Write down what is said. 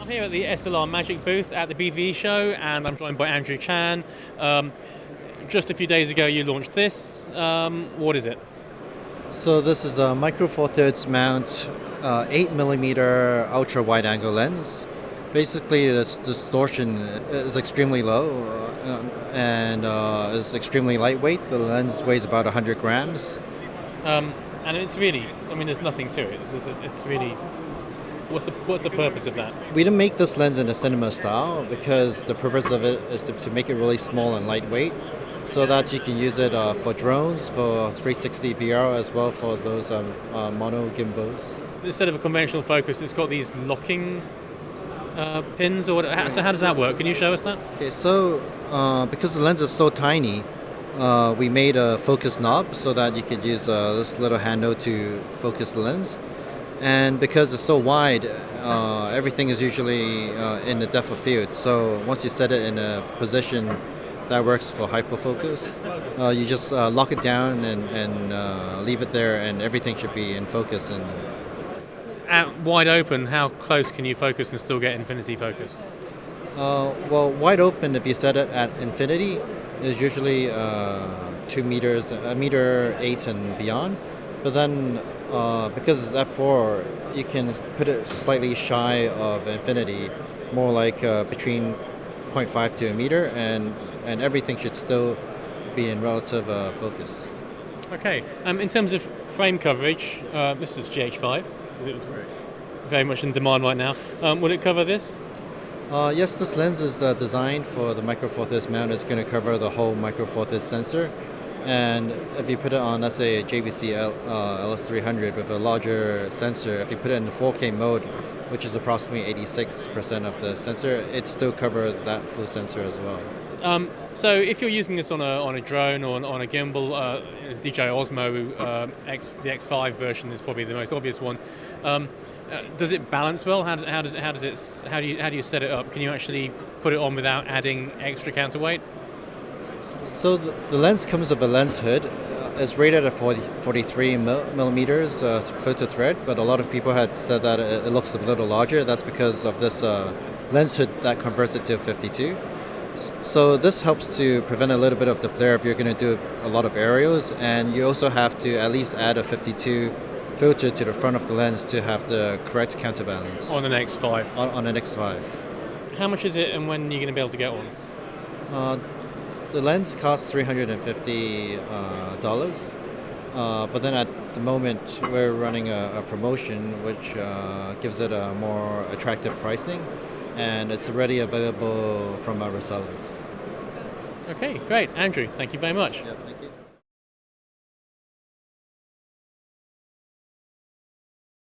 I'm here at the SLR Magic booth at the BVE show, and I'm joined by Andrew Chan. Just a few days ago, you launched this. What is it? So this is a micro four thirds mount, 8mm ultra wide angle lens. Basically, the distortion is extremely low and is extremely lightweight. The lens weighs about 100 grams. And it's really, there's nothing to it. It's really, what's the purpose of that? We didn't make this lens in a cinema style because the purpose of it is to make it really small and lightweight, so that you can use it for drones, for 360 VR, as well for those mono gimbals. Instead of a conventional focus, it's got these locking pins, or so how does that work? Can you show us that? Okay, so because the lens is so tiny, we made a focus knob so that you could use this little handle to focus the lens. And because it's so wide, everything is usually in the depth of field. So once you set it in a position that works for hyperfocus, you just lock it down and leave it there, and everything should be in focus. And at wide open, how close can you focus and still get infinity focus? Well, wide open, if you set it at infinity, is usually 2 meters, 1.8 meters and beyond. But then, because it's f4, you can put it slightly shy of infinity, more like between 0.5 to 1 meter, and everything should still be in relative focus. Okay. In terms of frame coverage, this is GH5. Very much in demand right now. Will it cover this? Yes, this lens is designed for the micro four thirds mount. It's going to cover the whole micro four thirds sensor. And if you put it on, let's say, a JVC LS300 with a larger sensor, if you put it in the 4K mode, which is approximately 86% of the sensor, it still covers that full sensor as well. So if you're using this on a drone or on a gimbal, DJI Osmo, the X5 version is probably the most obvious one. Does it balance well? How do you set it up? Can you actually put it on without adding extra counterweight? So the lens comes with a lens hood. It's rated at 43 millimeters filter thread, but a lot of people had said that it looks a little larger. That's because of this lens hood that converts it to 52. So this helps to prevent a little bit of the flare if you're going to do a lot of aerials, and you also have to at least add a 52 filter to the front of the lens to have the correct counterbalance. On an X5? On an X5. How much is it, and when are you going to be able to get one? The lens costs $350, but then at the moment we're running a promotion which gives it a more attractive pricing, and it's already available from our resellers. Okay, great. Andrew, thank you very much. Yeah, thank you.